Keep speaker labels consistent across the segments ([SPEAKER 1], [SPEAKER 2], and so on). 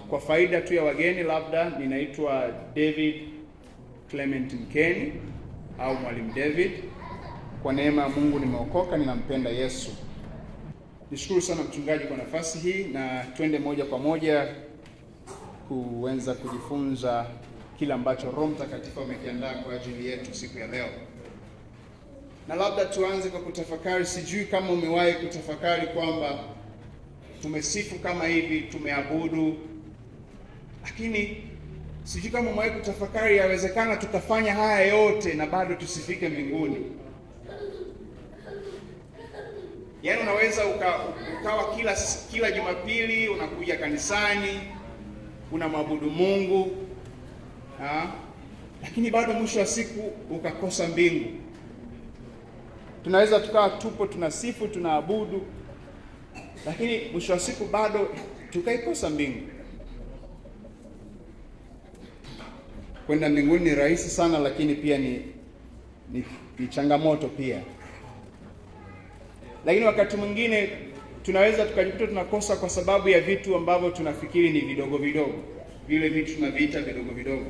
[SPEAKER 1] Kwa faida tu ya wageni, labda ninaitwa David Clement Mkeni au Mwalimu David. Kwa neema ya Mungu nimeokoka, ninampenda Yesu. Nishukuru sana mchungaji kwa nafasi hii, na twende moja kwa moja kuanza kujifunza kila ambacho Roho Mtakatifu amekiandaa kwa ajili yetu siku ya leo. Na labda tuanze kwa kutafakari. Sijui kama umewahi kutafakari kwamba tumesifu kama hivi, tumeabudu, lakini sijui kama umewahi kutafakari yawezekana tukafanya haya yote na bado tusifike mbinguni. Yaani unaweza ukawa kila Jumapili unakuja kanisani, unamwabudu Mungu, lakini bado mwisho wa siku ukakosa mbingu. Tunaweza tukawa tupo tunasifu, tunaabudu, lakini mwisho wa siku bado tukaikosa mbingu. Kwenda mbinguni ni rahisi sana, lakini pia ni changamoto pia. Lakini wakati mwingine tunaweza tukajikuta tunakosa kwa sababu ya vitu ambavyo tunafikiri ni vidogo vidogo. Vile vitu tunaviita vidogo vidogo.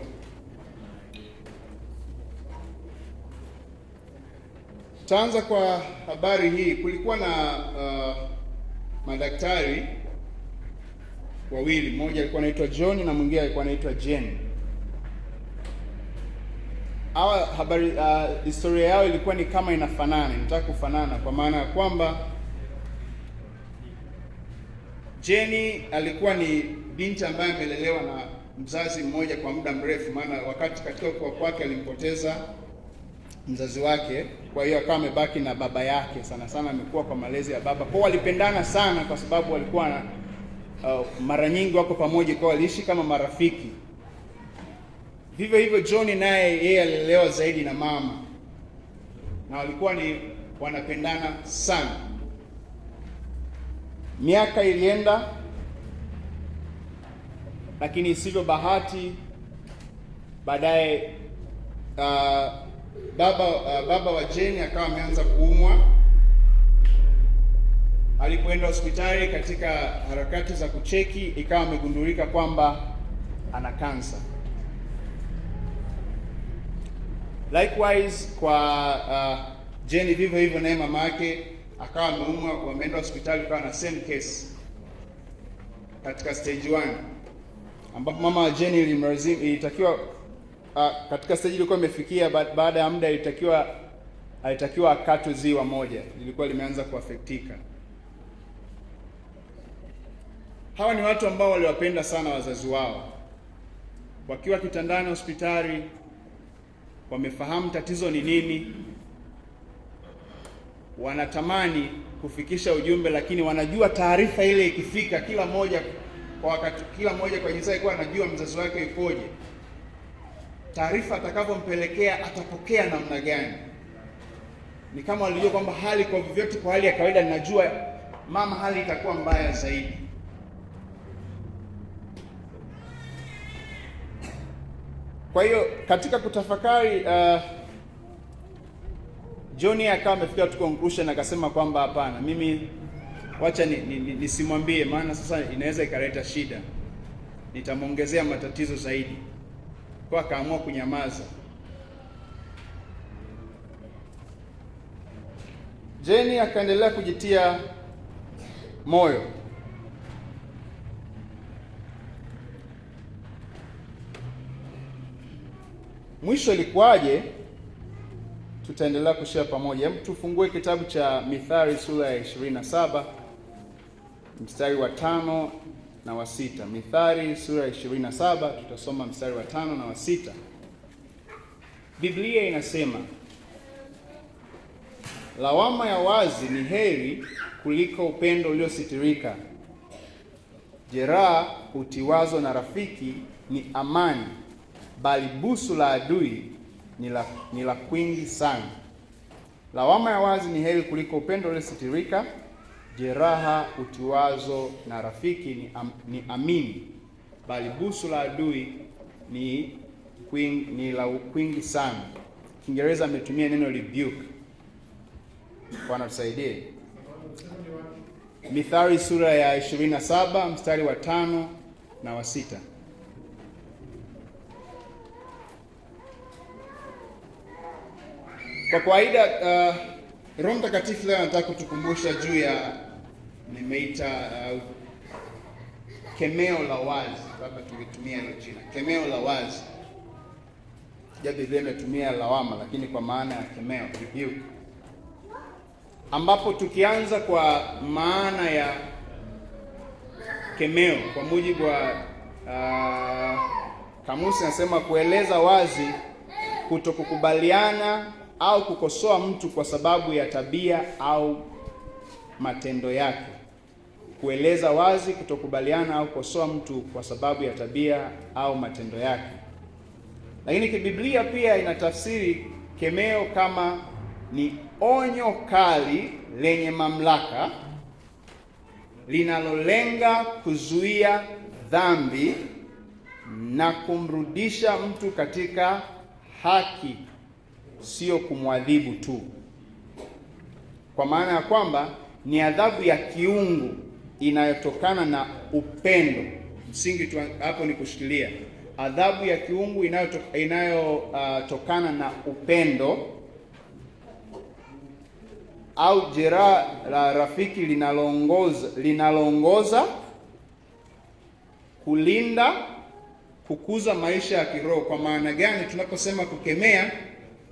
[SPEAKER 1] Taanza kwa habari hii. Kulikuwa na madaktari wawili, mmoja alikuwa anaitwa John na mwingine alikuwa anaitwa Jane. Hawa historia yao ilikuwa ni kama inafanana, inataka kufanana, kwa maana ya kwamba Jane alikuwa ni binti ambaye amelelewa na mzazi mmoja kwa muda mrefu, maana wakati katika ukoo kwake alimpoteza mzazi wake, kwa hiyo akawa amebaki na baba yake. Sana sana amekuwa kwa malezi ya baba. Kwa walipendana sana kwa sababu walikuwa mara nyingi wako pamoja, kwa waliishi kama marafiki. Vivyo hivyo John naye yeye alilelewa zaidi na mama, na walikuwa wanapendana sana. Miaka ilienda, lakini isivyo bahati baadaye baba wa Jane akawa ameanza kuumwa. Alipoenda hospitali katika harakati za kucheki, ikawa amegundulika kwamba ana kansa. Likewise kwa Jane vivyo hivyo, naye mama yake akawa ameumwa, wameenda hospitali, akawa na same case katika stage 1, ambapo mama wa Jane ilitakiwa katika stage ilikuwa imefikia, baada ya muda alitakiwa akatwe ziwa moja, lilikuwa limeanza kuafektika. Hawa ni watu ambao waliwapenda sana wazazi wao. Wakiwa kitandani hospitali, wamefahamu tatizo ni nini, wanatamani kufikisha ujumbe, lakini wanajua taarifa ile ikifika, kila mmoja kwa jinsi alikuwa anajua mzazi wake yukoje, taarifa atakavyompelekea atapokea namna gani. Ni kama walijua kwamba hali kwa vyovyote, kwa hali ya kawaida ninajua mama hali itakuwa mbaya zaidi. Kwa hiyo katika kutafakari, John akawa amefikia tu conclusion, akasema kwamba hapana, mimi wacha nisimwambie, maana sasa inaweza ikaleta shida, nitamwongezea matatizo zaidi. Kwa akaamua kunyamaza. Jane akaendelea kujitia moyo. Mwisho ilikuwaje? Tutaendelea kushare pamoja. Hebu tufungue kitabu cha Mithali sura ya 27 mstari wa 5 na wa 6. Mithali sura ya 27 tutasoma mstari wa 5 na wa 6. Biblia inasema, lawama ya wazi ni heri kuliko upendo uliositirika. Jeraha utiwazo na rafiki ni amani, bali busu la adui ni la kwingi sana. Lawama ya wazi ni heri kuliko upendo uliositirika. Jeraha utiwazo na rafiki ni amini, bali busu la adui ni la kwingi sana. Kiingereza ametumia neno rebuke. Bwana tusaidie. Mithali sura ya 27 mstari wa 5 na wa 6. Kwa kawaida Roho Mtakatifu leo anataka kutukumbusha juu ya nimeita kemeo la wazi. Labda tulitumia hilo jina, kemeo la wazi. Japo Biblia imetumia lawama, lakini kwa maana ya kemeo, rebuke, ambapo tukianza kwa maana ya kemeo kwa mujibu wa kamusi nasema kueleza wazi kutokukubaliana au kukosoa mtu kwa sababu ya tabia au matendo yake. Kueleza wazi kutokubaliana au kukosoa mtu kwa sababu ya tabia au matendo yake. Lakini kibiblia pia inatafsiri kemeo kama ni onyo kali lenye mamlaka linalolenga kuzuia dhambi na kumrudisha mtu katika haki, sio kumwadhibu tu. Kwa maana ya kwamba ni adhabu ya kiungu inayotokana na upendo. Msingi tu hapo ni kushikilia adhabu ya kiungu inayotokana na upendo, au jeraha la rafiki linaloongoza kulinda, kukuza maisha ya kiroho. Kwa maana gani? Tunaposema kukemea,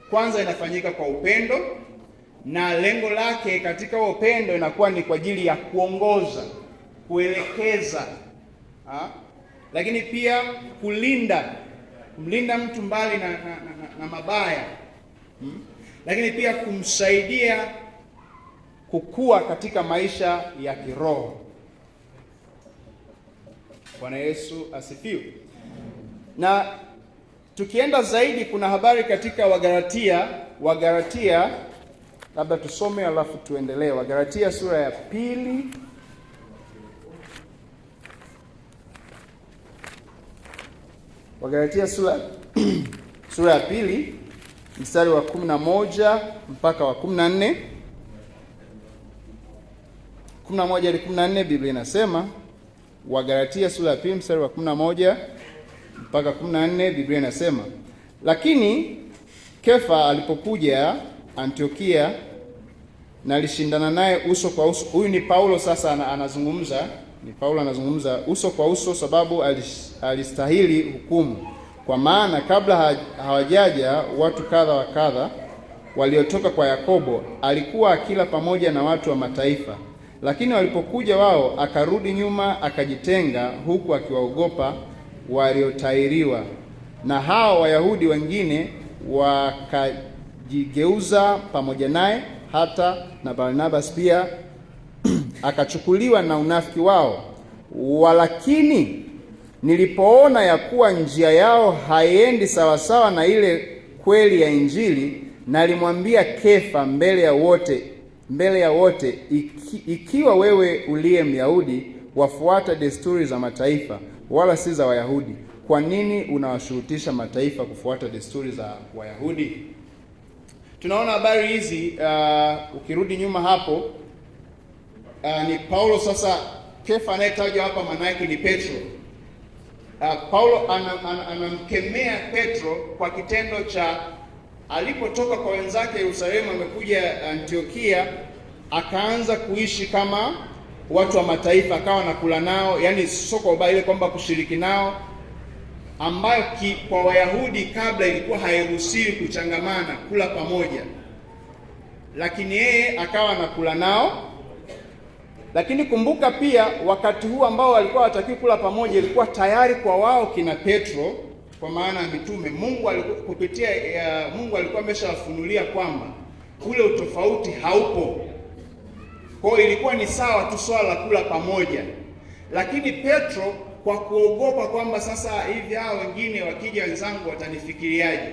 [SPEAKER 1] kwanza inafanyika kwa upendo, na lengo lake katika upendo inakuwa ni kwa ajili ya kuongoza, kuelekeza, lakini pia kumlinda mtu mbali na mabaya, lakini pia kumsaidia kukua katika maisha ya kiroho. Bwana Yesu asifiwe. Na tukienda zaidi, kuna habari katika Wagalatia, labda tusome alafu tuendelee. Wagalatia sura ya 2, Wagalatia sura ya 2 mstari wa 11 mpaka wa 14. 11 hadi 14, Biblia inasema, Wagalatia sura ya 2 mstari wa 11 mpaka 14, Biblia inasema, lakini Kefa alipokuja Antiokia na alishindana naye uso kwa uso. Huyu ni Paulo sasa anazungumza, uso kwa uso, sababu alistahili hukumu. Kwa maana kabla hawajaja watu kadha wa kadha waliotoka kwa Yakobo, alikuwa akila pamoja na watu wa mataifa. Lakini walipokuja wao, akarudi nyuma, akajitenga, huku akiwaogopa waliotairiwa. Na hao Wayahudi wengine wakajigeuza pamoja naye, hata na Barnabas pia akachukuliwa na unafiki wao. Walakini nilipoona ya kuwa njia yao haiendi sawasawa na ile kweli ya Injili, nalimwambia Kefa mbele ya wote, ikiwa wewe uliye Myahudi wafuata desturi za mataifa wala si za Wayahudi, kwa nini unawashurutisha mataifa kufuata desturi za Wayahudi? Tunaona habari hizi, ukirudi nyuma hapo, ni Paulo sasa. Kefa anayetajwa hapa maana yake ni Petro. Paulo anamkemea Petro kwa kitendo cha alipotoka kwa wenzake Yerusalemu, amekuja Antiokia, akaanza kuishi kama watu wa mataifa, akawa nakula nao, yani sio kwa ubaya, ile kwamba kushiriki nao, ambayo kwa Wayahudi kabla ilikuwa hairuhusiwi kuchangamana, kula pamoja, lakini yeye akawa nakula nao. Lakini kumbuka pia wakati huu ambao walikuwa hawatakiwi kula pamoja, ilikuwa tayari kwa wao kina Petro, kwa maana ya mitume, Mungu alikuwa ameshawafunulia kwamba ule utofauti haupo. Kwa hiyo ilikuwa ni sawa tu swala la kula pamoja. Lakini Petro kwa kuogopa kwamba sasa hivi hao wengine wakija wenzangu watanifikiriaje,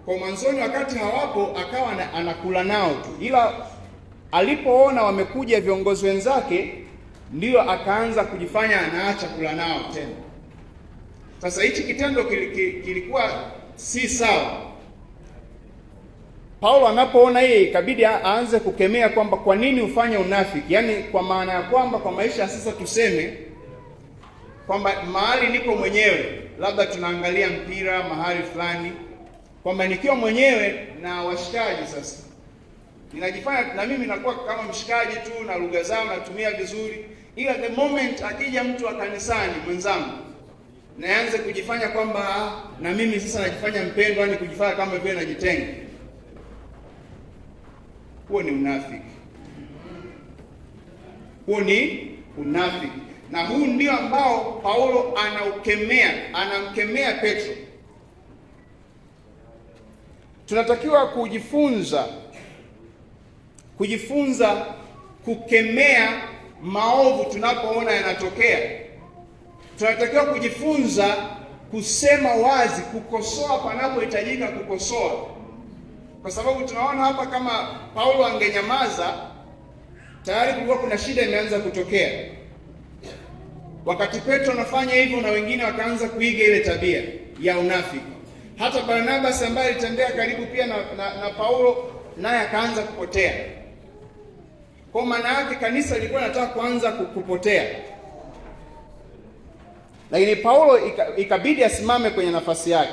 [SPEAKER 1] kwa mwanzoni wakati hawapo akawa anakula nao tu, ila alipoona wamekuja viongozi wenzake ndio akaanza kujifanya anaacha kula nao tena. Sasa hichi kitendo kilikuwa si sawa. Paulo anapoona yeye, ikabidi aanze kukemea kwamba kwa nini ufanye unafiki, yaani kwa maana ya kwamba kwa maisha sasa tuseme kwamba mahali niko mwenyewe, labda tunaangalia mpira mahali fulani, kwamba nikiwa mwenyewe na washikaji sasa ninajifanya na mimi nakuwa kama mshikaji tu, na lugha zao natumia vizuri, ila the moment akija mtu wa kanisani mwenzangu, naanze kujifanya kwamba na mimi sasa najifanya mpendwa, yani kujifanya kama vile najitenga. Huo ni unafiki. Huo ni unafiki, na huu ndio ambao Paulo anamkemea Petro. Tunatakiwa kujifunza kukemea maovu tunapoona yanatokea. Tunatakiwa kujifunza kusema wazi, kukosoa panapohitajika kukosoa, kwa sababu tunaona hapa kama Paulo angenyamaza, tayari kulikuwa kuna shida imeanza kutokea. Wakati Petro anafanya hivyo, na wengine wakaanza kuiga ile tabia ya unafiki. Hata Barnabas ambaye alitembea karibu pia na Paulo, naye akaanza kupotea. Kwa maana yake kanisa lilikuwa linataka kuanza kupotea. Lakini Paulo ikabidi asimame kwenye nafasi yake.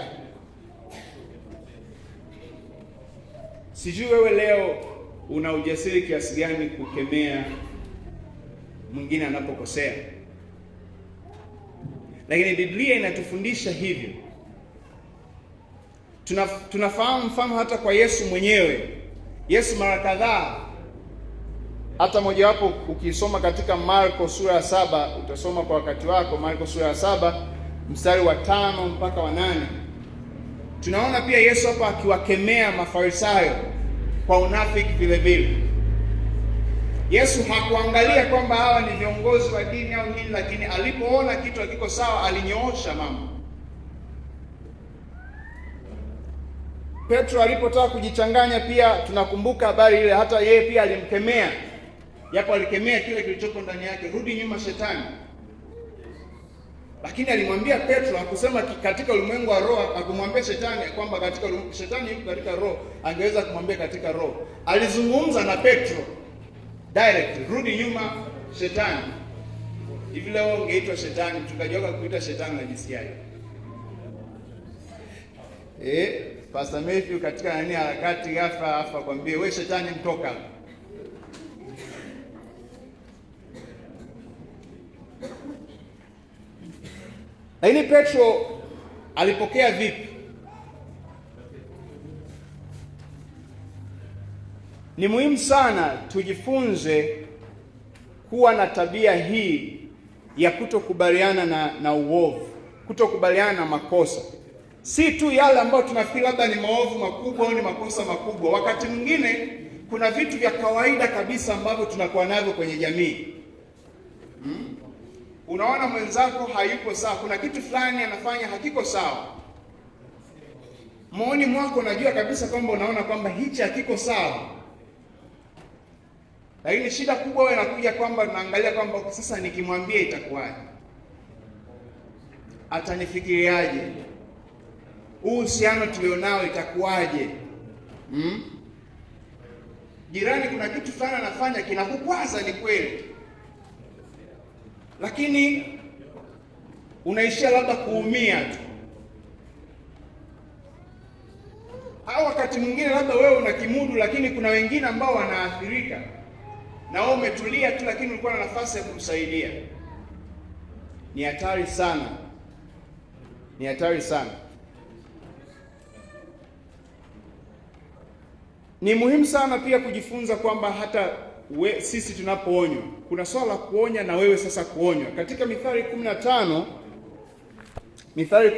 [SPEAKER 1] Sijui wewe leo una ujasiri kiasi gani kukemea mwingine anapokosea. Lakini Biblia inatufundisha hivyo. Tunafahamu mfano hata kwa Yesu mwenyewe. Yesu mara kadhaa, hata mojawapo ukisoma katika Marko sura ya 7, utasoma kwa wakati wako, Marko sura ya 7 mstari wa 5 mpaka wa 8. Tunaona pia Yesu hapa akiwakemea Mafarisayo kwa unafiki vile vile. Yesu hakuangalia kwamba hawa ni viongozi wa dini au nini, lakini alipoona kitu hakiko sawa alinyoosha mambo. Petro alipotaka kujichanganya pia tunakumbuka habari ile, hata yeye pia alimkemea. Japo alikemea kile kilichoko ndani yake, rudi nyuma shetani. Lakini alimwambia Petro, hakusema katika ulimwengu wa roho, akumwambia shetani kwamba katika shetani yuko katika roho, angeweza kumwambia katika roho. Alizungumza na Petro direct, rudi nyuma shetani. Hivi leo ungeitwa shetani, mchungaji wako kuita shetani unajisikiaje? Pastor Matthew katika nani harakati ghafla afa kwambie wewe shetani mtoka. Lakini Petro alipokea vipi? Ni muhimu sana tujifunze kuwa na tabia hii ya kutokubaliana na uovu, kutokubaliana na makosa. Si tu yale ambayo tunafikiri labda ni maovu makubwa au ni makosa makubwa. Wakati mwingine kuna vitu vya kawaida kabisa ambavyo tunakuwa navyo kwenye jamii. Unaona mwenzako hayuko sawa, kuna kitu fulani anafanya hakiko sawa. Moyoni mwako unajua kabisa kwamba unaona kwamba hichi hakiko sawa. Lakini shida kubwa wewe inakuja kwamba tunaangalia kwamba sasa nikimwambia itakuwaje? Atanifikiriaje? Uhusiano tulionao itakuwaje? Jirani kuna kitu fulani anafanya kinakukwaza, ni kweli, lakini unaishia labda kuumia tu. Au wakati mwingine labda wewe unakimudu, lakini kuna wengine ambao wanaathirika, na wewe umetulia tu, lakini ulikuwa na nafasi ya kumsaidia. Ni hatari sana, ni hatari sana. Ni muhimu sana pia kujifunza kwamba hata sisi tunapoonywa, kuna swala la kuonya na wewe sasa kuonywa. Katika Mithali 15 Mithali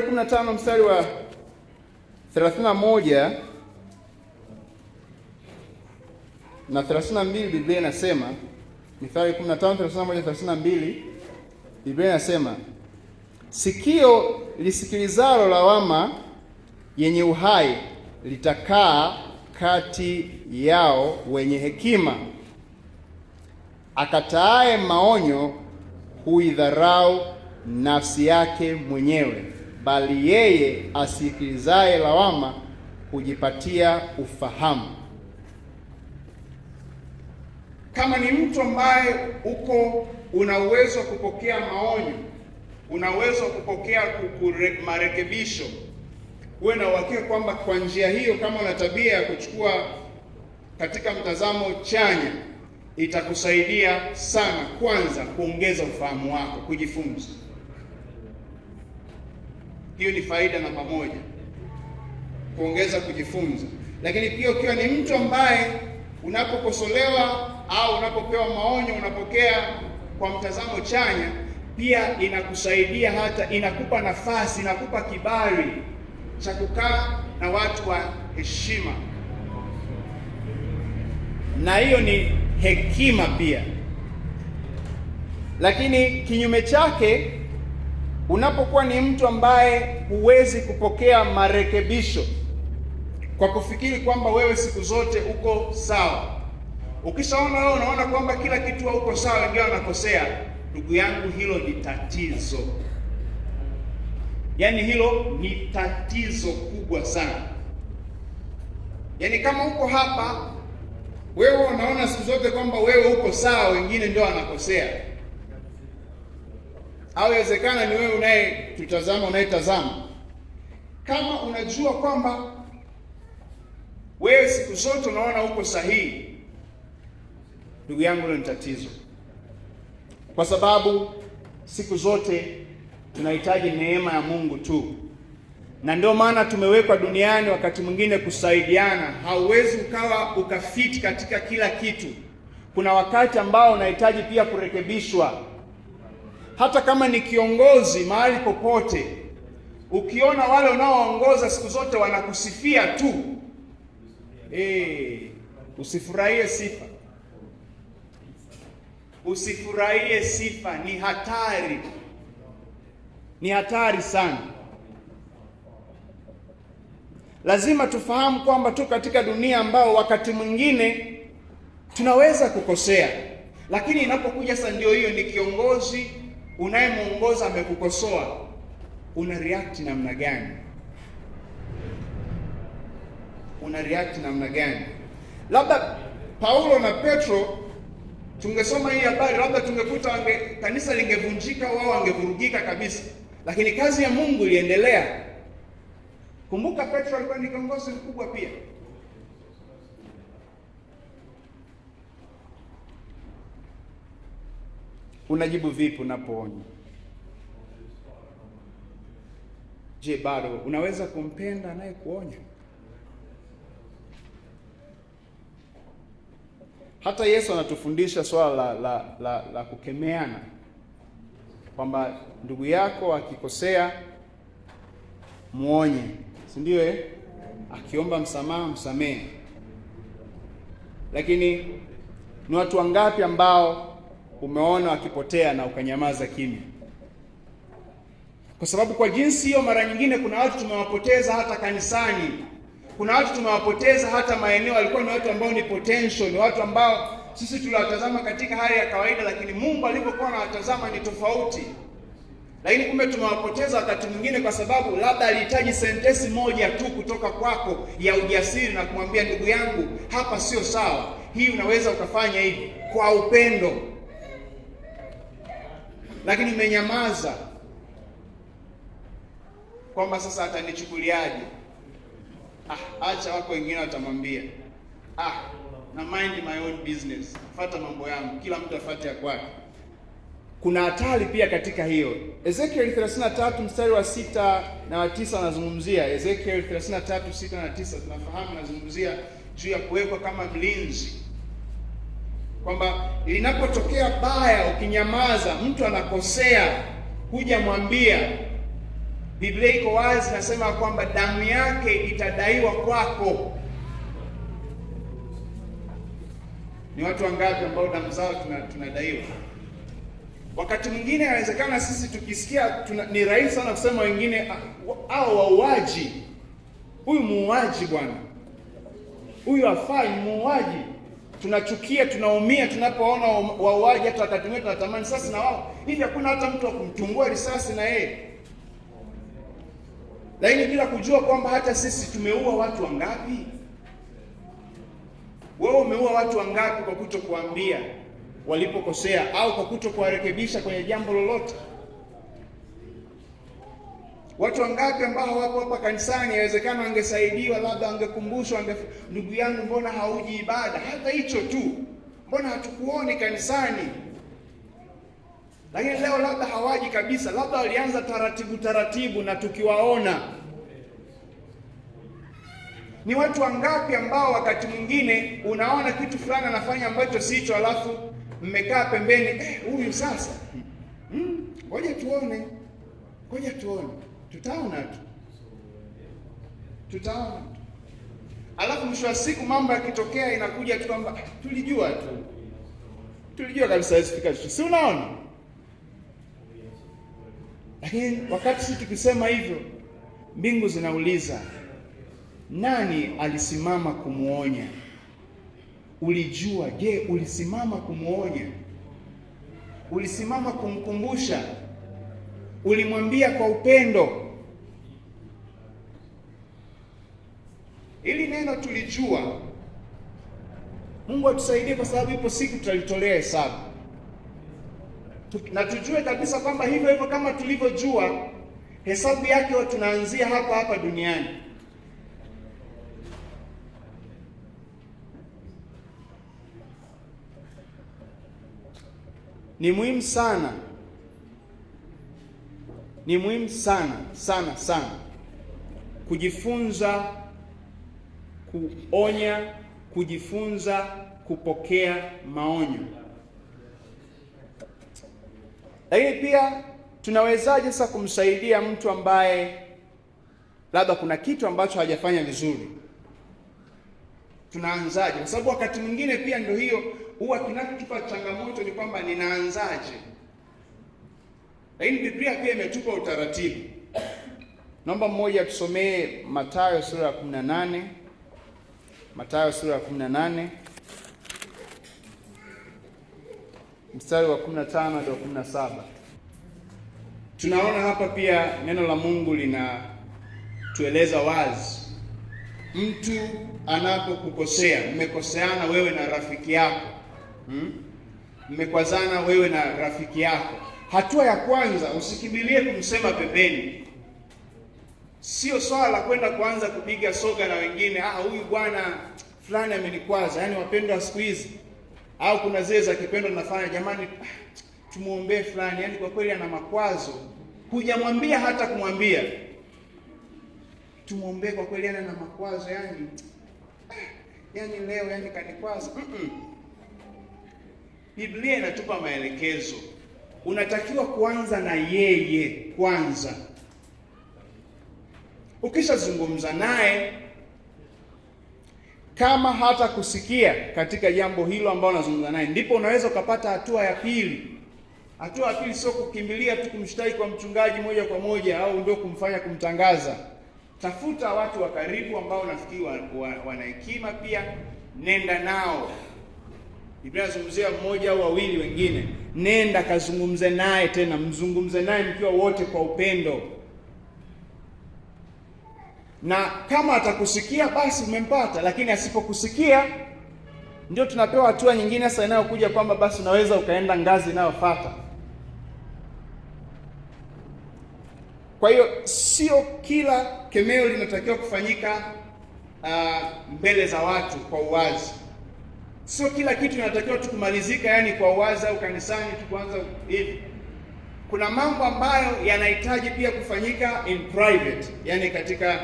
[SPEAKER 1] 15 mstari wa 31 na 32, Biblia inasema, Mithali 15:31-32, Biblia inasema, sikio lisikilizalo lawama yenye uhai litakaa kati yao wenye hekima. Akataaye maonyo huidharau nafsi yake mwenyewe, bali yeye asikilizaye lawama kujipatia ufahamu. Kama ni mtu ambaye una uwezo wa kupokea maonyo, una uwezo wa kupokea marekebisho, uwe na uhakika kwamba kwa njia hiyo, kama una tabia ya kuchukua katika mtazamo chanya, itakusaidia sana, kwanza kuongeza ufahamu wako, kujifunza. Hiyo ni faida namba moja, kuongeza kujifunza. Lakini pia ukiwa ni mtu ambaye unapokosolewa au unapopewa maonyo unapokea kwa mtazamo chanya, pia inakusaidia, hata inakupa nafasi, inakupa kibali cha kukaa na watu wa heshima, na hiyo ni hekima pia. Lakini kinyume chake, unapokuwa ni mtu ambaye huwezi kupokea marekebisho kwa kufikiri kwamba wewe siku zote uko sawa, ukishaona wewe unaona kwamba kila kitu uko sawa, wengine wanakosea, ndugu yangu, hilo ni tatizo. Yaani hilo ni tatizo kubwa sana. Yaani kama uko hapa wewe unaona siku zote kwamba wewe uko sawa, wengine ndio wanakosea, au inawezekana ni wewe unayetazama. Kama unajua kwamba wewe siku zote unaona uko sahihi, ndugu yangu, hilo ni tatizo, kwa sababu siku zote tunahitaji neema ya Mungu tu, na ndio maana tumewekwa duniani wakati mwingine kusaidiana. Hauwezi ukafiti katika kila kitu. Kuna wakati ambao unahitaji pia kurekebishwa. Hata kama ni kiongozi mahali popote, ukiona wale unaoongoza siku zote wanakusifia tu, usifurahie sifa. Usifurahie sifa, ni hatari. Ni hatari sana. Lazima tufahamu kwamba tu katika dunia ambao wakati mwingine tunaweza kukosea, lakini inapokuja sasa, ndio hiyo, ni kiongozi unayemuongoza amekukosoa, una react namna gani? Una react namna gani? Labda Paulo na Petro, tungesoma hii habari, labda tungekuta kanisa lingevunjika, wao wangevurugika kabisa, lakini kazi ya Mungu iliendelea. Kumbuka Petro alikuwa ni kiongozi mkubwa pia. Unajibu vipi unapoonywa? Je, bado unaweza kumpenda anayekuonya? Hata Yesu anatufundisha swala la kukemeana, kwamba ndugu yako akikosea muonye, si ndio? Akiomba msamaha msamehe. Lakini ni watu wangapi ambao umeona wakipotea na ukanyamaza kimya? Kwa sababu kwa jinsi hiyo, mara nyingine kuna watu tumewapoteza hata kanisani. Kuna watu tumewapoteza hata maeneo, walikuwa ni watu ambao ni potential, ni watu ambao sisi tuliwatazama katika hali ya kawaida, lakini Mungu alipokuwa anawatazama ni tofauti. Lakini kumbe tumewapoteza wakati mwingine kwa sababu labda alihitaji sentensi moja tu kutoka kwako ya ujasiri na kumwambia, ndugu yangu, hapa sio sawa, hii unaweza ukafanya hivi, kwa upendo. Lakini umenyamaza kwamba sasa atanichukuliaje? Acha wako wengine watamwambia. Na mind my own business, fuata mambo yangu, kila mtu afuate ya kwake. Kuna hatari pia katika hiyo. Ezekiel 33 mstari wa 6 na wa 9 anazungumzia. Ezekiel 33 6 na 9, tunafahamu anazungumzia juu ya kuwekwa kama mlinzi, kwamba linapotokea baya, ukinyamaza, mtu anakosea, huja mwambia, Biblia iko wazi, nasema kwamba damu yake itadaiwa kwako. Ni watu wangapi ambao damu zao tunadaiwa? Wakati mwingine inawezekana sisi tukisikia ni rahisi sana kusema wengine, hao wauaji, huyu muuaji bwana, huyu hafai, muuaji. Tunachukia, tunaumia tunapoona wauaji, hata wakati mwingine tunatamani sasa na wao hivi. Hakuna hata mtu wa kumtungua risasi na yeye. lakini bila kujua kwamba hata sisi tumeua watu wangapi. Wewe umeua watu wangapi kwa kutokuambia walipokosea au kwa kutokuwarekebisha kwenye jambo lolote? Watu wangapi ambao wako hapa kanisani, inawezekana wangesaidiwa, labda wangekumbushwa, ndugu yangu, mbona hauji ibada? Hata hicho tu, mbona hatukuoni kanisani? Lakini leo labda hawaji kabisa, labda walianza taratibu na tukiwaona. Ni watu wangapi ambao wakati mwingine unaona kitu fulani anafanya ambacho sicho, alafu mmekaa pembeni, huyu sasa, ngoja tuone, tutaona tu. Alafu mwisho wa siku mambo yakitokea inakuja tu kwamba tulijua kabisa isifika, si unaona? Lakini wakati sisi tukisema hivyo, mbingu zinauliza, nani alisimama kumuonya? Ulijua? Je, ulisimama kumuonya? Ulisimama kumkumbusha? Ulimwambia kwa upendo? Ili neno tulijua, Mungu atusaidie, kwa sababu ipo siku tutalitolea hesabu, na tujue kabisa kwamba hivyo kama tulivyojua, hesabu yake tunaanzia hapa duniani. Ni muhimu sana kujifunza kuonya, kujifunza kupokea maonyo. Lakini pia tunawezaje sasa kumsaidia mtu ambaye labda kuna kitu ambacho hajafanya vizuri? Tunaanzaje? Kwa sababu wakati mwingine pia ndio hiyo huwa kinachotupa changamoto, ni kwamba ninaanzaje. Lakini Biblia pia imetupa utaratibu. Naomba mmoja tusomee Mathayo sura ya 18. Mathayo sura ya 18 mstari wa 15 hadi 17. Tunaona hapa pia neno la Mungu linatueleza wazi, mtu anapokukosea, mmekoseana wewe na rafiki yako, mmekwazana wewe na rafiki yako, hatua ya kwanza usikimbilie kumsema pembeni. Sio swala la kwenda kuanza kupiga soga na wengine, huyu bwana fulani amenikwaza. Yaani wapendwa siku hizi, au kuna zile za kipendo tunafanya, jamani tumuombee fulani, yaani kwa kweli ana makwazo. Hujamwambia hata kumwambia tumuombee, kwa kweli ana makwazo, yaani leo kanikwaza. Biblia inatupa maelekezo. Unatakiwa kuanza na yeye kwanza. Ukishazungumza naye, kama hata kusikia katika jambo hilo ambalo unazungumza naye, ndipo unaweza ukapata hatua ya pili. Hatua ya pili sio kukimbilia tu kumshtaki kwa mchungaji moja kwa moja, au ndio kumfanya kumtangaza. Tafuta watu wa karibu ambao unafikiri wana hekima pia, nenda nao. Biblia inazungumzia mmoja au wawili wengine, nenda kazungumze naye, tena mzungumze naye mkiwa wote kwa upendo. Na kama atakusikia basi umempata, lakini asipokusikia, ndio tunapewa hatua nyingine sasa inayokuja kwamba basi unaweza ukaenda ngazi inayofuata. Kwa hiyo sio kila kemeo linatakiwa kufanyika mbele za watu kwa uwazi. Sio kila kitu kinatakiwa tukumalizika kwa uwazi, au kanisani tukuanza hivi. Kuna mambo ambayo yanahitaji pia kufanyika in private, katika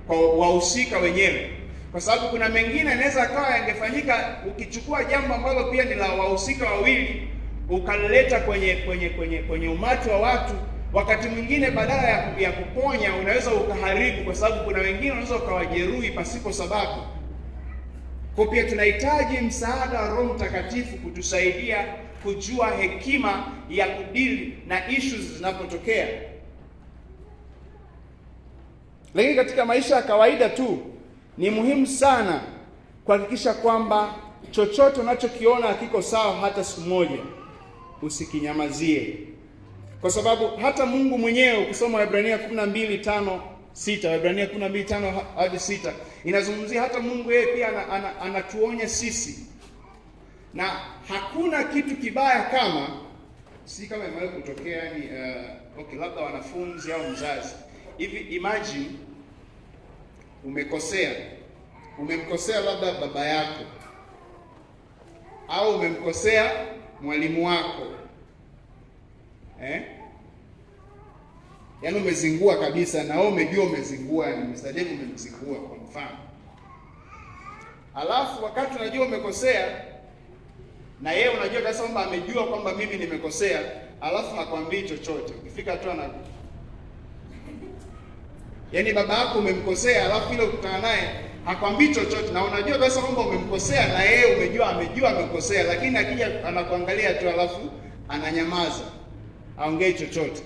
[SPEAKER 1] kwa wahusika wenyewe, kwa sababu kuna mengine yanaweza akawa yangefanyika ukichukua jambo ambalo pia ni la wahusika wawili, ukaleta kwenye umati wa watu. Wakati mwingine badala ya kuponya unaweza ukaharibu, kwa sababu kuna wengine unaweza ukawajeruhi pasipo sababu. Kwa pia tunahitaji msaada wa Roho Mtakatifu kutusaidia kujua hekima ya kudili na issues zinapotokea. Lakini katika maisha ya kawaida tu ni muhimu sana kuhakikisha kwamba chochote unachokiona hakiko sawa hata siku moja usikinyamazie. kwa sababu hata Mungu mwenyewe ukisoma Waebrania 12:5-6, Waebrania 12:5 hadi 6 inazungumzia hata Mungu yeye pia anatuonya sisi, na hakuna kitu kibaya kama kama imewahi kutokea yani, okay, labda wanafunzi au mzazi hivi, imagine umemkosea labda baba yako au umemkosea mwalimu wako, yaani umezingua kabisa, na wewe umejua umezingua, yani Mr. Dave umemzingua kwa mfano. Alafu wakati unajua umekosea na yeye unajua kabisa kwamba amejua kwamba mimi nimekosea, alafu hakwambii chochote. Ukifika tu yaani baba yako umemkosea, alafu ile ukutana naye hakwambii chochote, na unajua kabisa kwamba umemkosea na yeye amejua amekosea, lakini akija anakuangalia tu alafu ananyamaza, aongei chochote.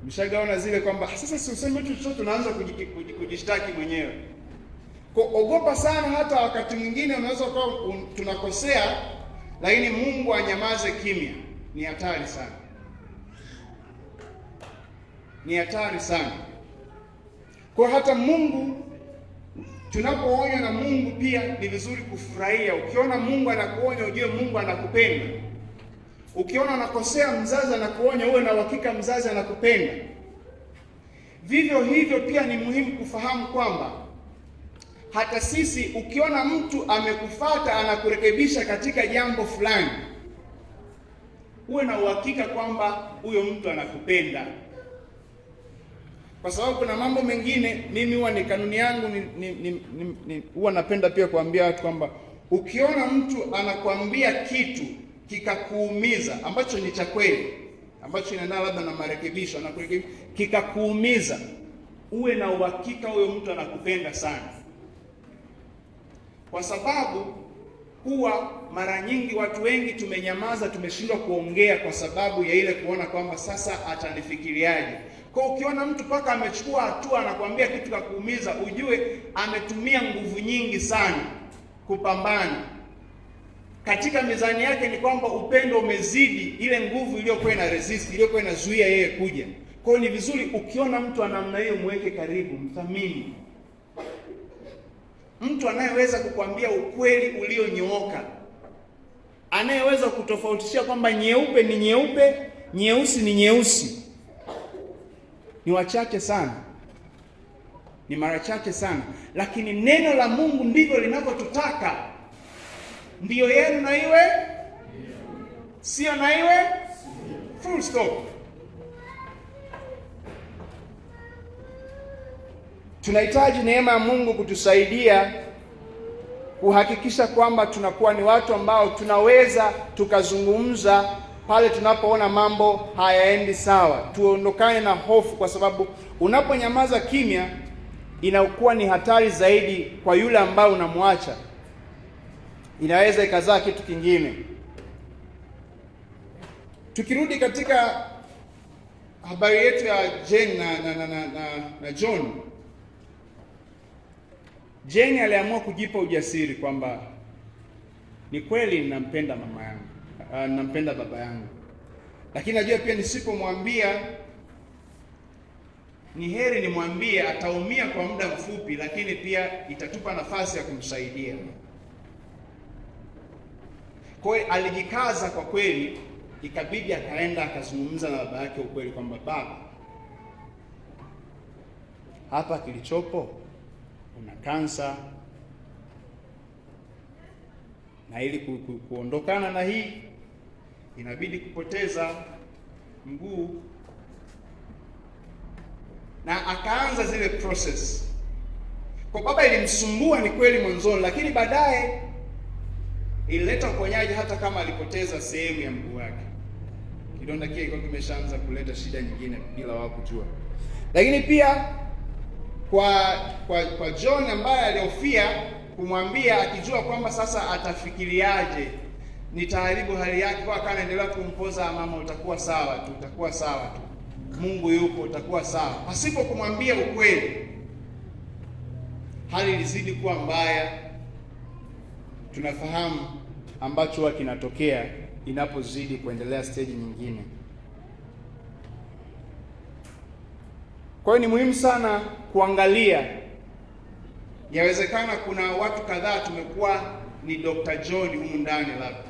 [SPEAKER 1] Mshagaona zile kwamba sasa si useme chochote, unaanza kujishtaki mwenyewe. Kwa ogopa sana, hata wakati mwingine unaweza kuwa tunakosea lakini Mungu anyamaze kimya. Ni hatari sana, ni hatari sana. Kwa hata Mungu, tunapoonywa na Mungu pia ni vizuri kufurahia. Ukiona Mungu anakuonya ujue Mungu anakupenda. Ukiona unakosea mzazi anakuonya, uwe na uhakika mzazi anakupenda. Vivyo hivyo pia ni muhimu kufahamu kwamba hata sisi, ukiona mtu amekufuata anakurekebisha katika jambo fulani, uwe na uhakika kwamba huyo mtu anakupenda. Kwa sababu kuna mambo mengine, mimi huwa ni kanuni yangu, huwa napenda pia kuambia watu kwamba ukiona mtu anakuambia kitu kikakuumiza, ambacho ni cha kweli, ambacho inaendana labda na marekebisho, anakurekebisha kikakuumiza, uwe na uhakika huyo mtu anakupenda sana. Kwa sababu huwa mara nyingi watu wengi tumenyamaza, tumeshindwa kuongea kwa sababu ya ile kuona kwamba sasa atanifikiriaje. Kwa ukiona mtu paka amechukua hatua anakuambia kitu kakuumiza, ujue ametumia nguvu nyingi sana kupambana. Katika mizani yake ni kwamba upendo umezidi ile nguvu iliyokuwa ina resist, iliyokuwa inazuia yeye kuja. Kwa hiyo ni vizuri ukiona mtu ana namna hiyo, mweke karibu, mthamini. Mtu anayeweza kukwambia ukweli ulionyooka, anayeweza kutofautisha kwamba nyeupe ni nyeupe, nyeusi ni nyeusi, ni wachache sana, ni mara chache sana. Lakini neno la Mungu ndivyo linavyotutaka. Ndiyo yenu na iwe, sio na iwe, full stop. Tunahitaji neema ya Mungu kutusaidia kuhakikisha kwamba tunakuwa ni watu ambao tunaweza tukazungumza pale tunapoona mambo hayaendi sawa. Tuondokane na hofu, kwa sababu unaponyamaza kimya inakuwa ni hatari zaidi kwa yule ambaye unamwacha. Inaweza ikazaa kitu kingine. Tukirudi katika habari yetu ya Jane na John, Jane aliamua kujipa ujasiri kwamba ni kweli ninampenda mama yangu, ninampenda baba yangu, lakini najua pia nisipomwambia, ni heri nimwambie, ataumia kwa muda mfupi, lakini pia itatupa nafasi ya kumsaidia. Kwa hiyo alijikaza kwa kweli, ikabidi akaenda akazungumza na baba yake ukweli kwamba baba, hapa kilichopo una kansa, na ili kuondokana na hii inabidi kupoteza mguu. Na akaanza zile process. Kwa baba ilimsumbua ni kweli mwanzoni, lakini baadaye ilileta uponyaji, hata kama alipoteza sehemu ya mguu wake. Kidonda kile kilikuwa kimeshaanza kuleta shida nyingine bila wao kujua. Lakini pia kwa John ambaye alihofia kumwambia, akijua kwamba sasa atafikiriaje, nitaharibu hali yake, kwa akaendelea kumpoza, mama, utakuwa sawa tu, utakuwa sawa tu, Mungu yupo, utakuwa sawa. Pasipo kumwambia ukweli, hali ilizidi kuwa mbaya. Tunafahamu ambacho huwa kinatokea inapozidi kuendelea stage nyingine. Kwa hiyo ni muhimu sana kuangalia. Yawezekana kuna watu kadhaa tumekuwa ni Dr. John humu ndani, labda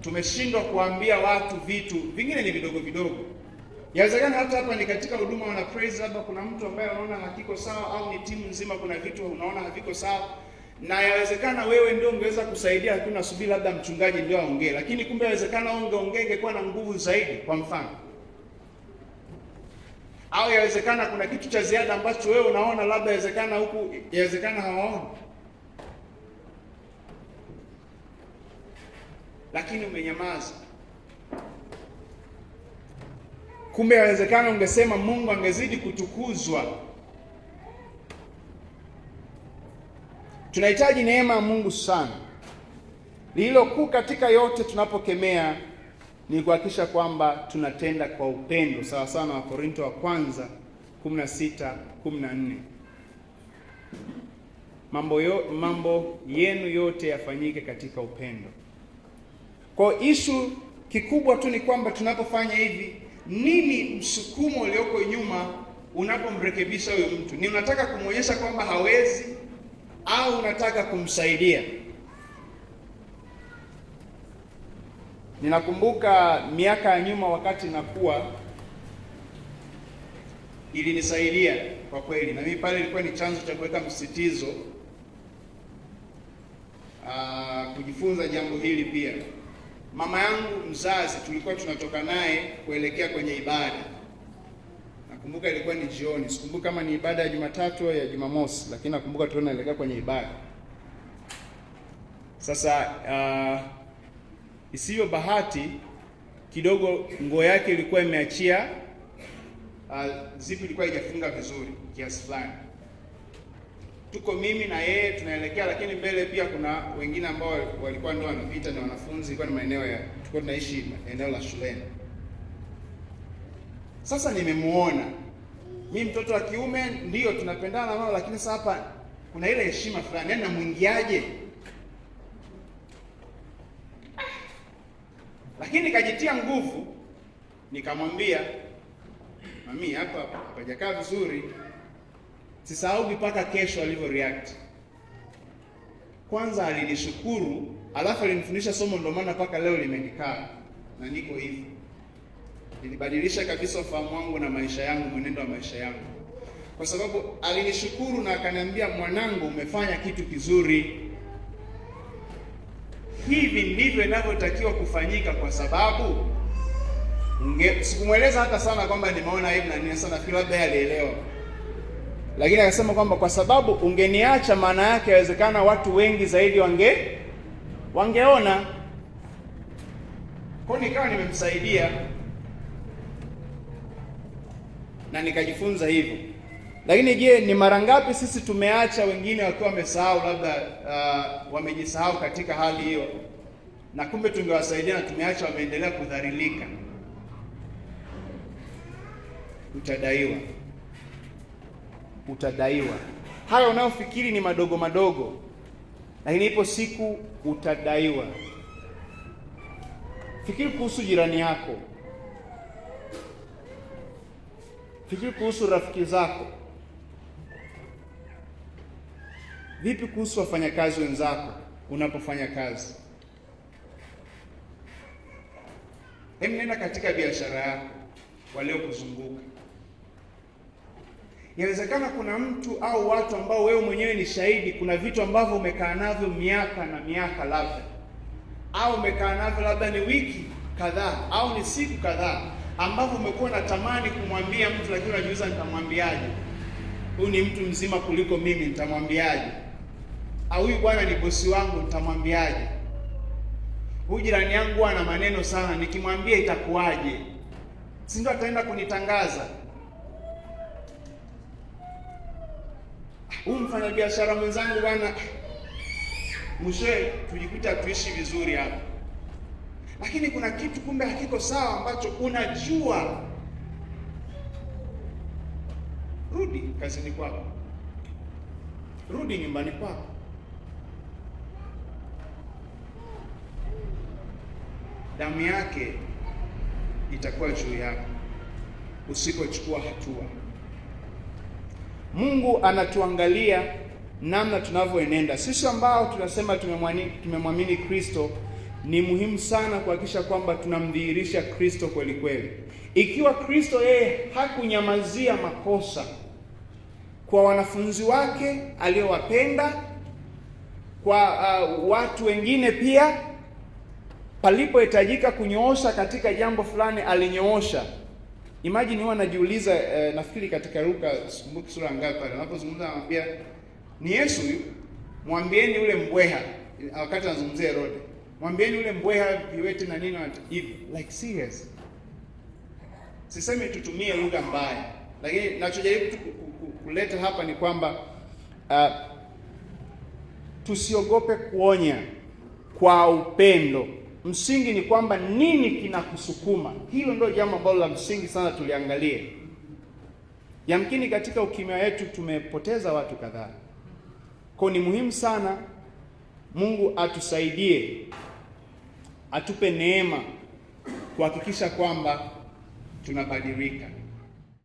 [SPEAKER 1] tumeshindwa kuambia watu vitu vingine ni vidogo vidogo. Yawezekana hata hapa ni katika huduma wana praise, labda kuna mtu ambaye unaona hakiko sawa, au ni timu nzima kuna vitu unaona haviko sawa, na yawezekana wewe ndio ungeweza kusaidia, lakini unasubiri labda mchungaji ndio aongee, lakini kumbe yawezekana ungeongea ingekuwa na nguvu zaidi, kwa mfano. Au yawezekana kuna kitu cha ziada ambacho wewe unaona labda yawezekana huku yawezekana hawaoni, lakini umenyamaza. Kumbe yawezekana ungesema Mungu angezidi kutukuzwa. Tunahitaji neema ya Mungu sana. Lililo kuu katika yote tunapokemea ni kuhakikisha kwamba tunatenda kwa upendo, sawa sawa na Wakorintho wa kwanza 16:14. Mambo yenu yote yafanyike katika upendo. Kwa issue kikubwa tu ni kwamba tunapofanya hivi, nini msukumo ulioko nyuma unapomrekebisha huyo mtu? Ni unataka kumwonyesha kwamba hawezi au unataka kumsaidia? Ninakumbuka miaka ya nyuma wakati nakuwa, ilinisaidia kwa kweli, na mimi pale ilikuwa ni chanzo cha kuweka msitizo kujifunza jambo hili pia. Mama yangu mzazi tulikuwa tunatoka naye kuelekea kwenye ibada. Nakumbuka ilikuwa ni jioni, sikumbuka kama ni ibada ya Jumatatu au ya Jumamosi, lakini nakumbuka tulikuwa tunaelekea kwenye ibada. Sasa isiyo bahati kidogo, nguo yake ilikuwa imeachia, zipu ilikuwa haijafunga vizuri kiasi fulani. Tuko mimi na yeye tunaelekea, lakini mbele pia kuna wengine ambao walikuwa ndio wanapita, ni wanafunzi, ilikuwa ni maeneo ya tulikuwa tunaishi eneo la shuleni. Sasa nimemuona mimi, mtoto wa kiume, ndio tunapendana nao, lakini sasa hapa kuna ile heshima fulani, yaani namuingiaje? Lakini kajitia nguvu, nikamwambia mami, hapa hapajakaa vizuri. Sisahau mpaka kesho alivyo react. Kwanza alinishukuru, alafu alinifundisha somo, ndio maana mpaka leo limenikaa na niko hivi. Ilibadilisha kabisa ufahamu wangu na maisha yangu, mwenendo wa maisha yangu, kwa sababu alinishukuru na akaniambia, mwanangu, umefanya kitu kizuri. Hivi ndivyo inavyotakiwa kufanyika, kwa sababu sikumweleza hata sana kwamba nimeona hivi na nini sana, feel labda alielewa. Lakini akasema kwamba kwa sababu ungeniacha, maana yake yawezekana watu wengi zaidi wangeona. Kwa nikawa nimemsaidia na nikajifunza hivyo. Lakini je, ni mara ngapi sisi tumeacha wengine wakiwa wamesahau, labda wamejisahau katika hali hiyo, na kumbe tungewasaidia na tumeacha wameendelea kudhalilika? Utadaiwa. Hayo unayofikiri ni madogo madogo, lakini ipo siku utadaiwa. Fikiri kuhusu jirani yako, fikiri kuhusu rafiki zako, vipi kuhusu wafanyakazi wenzako unapofanya kazi? Nenda katika biashara yako, waliokuzunguka. Yawezekana kuna mtu au watu ambao wewe mwenyewe ni shahidi, kuna vitu ambavyo umekaa navyo miaka na miaka, labda au umekaa navyo labda ni wiki kadhaa au ni siku kadhaa, ambavyo umekuwa unatamani kumwambia mtu, lakini unajiuliza, nitamwambiaje? Huyu ni mtu mzima kuliko mimi, nitamwambiaje? Au huyu bwana ni bosi wangu, nitamwambiaje? Huyu jirani yangu ana maneno sana, nikimwambia itakuwaje? Si ndio ataenda kunitangaza? Huyu mfanyabiashara mwenzangu bwana, mwishowe tujikuta tuishi vizuri hapa, lakini kuna kitu kumbe hakiko sawa ambacho unajua. Rudi kazini kwako, rudi nyumbani kwako, damu yake itakuwa juu yako usipochukua hatua. Mungu anatuangalia namna tunavyoenenda. Sisi ambao tunasema tumemwamini Kristo, ni muhimu sana kuhakikisha kwamba tunamdhihirisha Kristo kweli kweli. Ikiwa Kristo yeye hakunyamazia makosa kwa wanafunzi wake aliowapenda, kwa watu wengine pia, palipohitajika kunyoosha katika jambo fulani alinyoosha. Imagine huwa najiuliza, nafikiri katika Luka sikumbuki sura ngapi pale anapozungumza, anamwambia ni Yesu huyu, mwambieni yule mbweha, wakati anazungumzia Herode, mwambieni yule mbweha viwete na nini hivi. Like serious. Sisemi tutumie lugha mbaya, lakini ninachojaribu kuleta hapa ni kwamba tusiogope kuonya kwa upendo. Msingi ni kwamba nini kinakusukuma. Hilo ndio jambo ambalo la msingi sana tuliangalie. Yamkini katika ukimya wetu tumepoteza watu kadhaa. Kwa ni muhimu sana Mungu atusaidie, atupe neema kuhakikisha kwamba tunabadilika.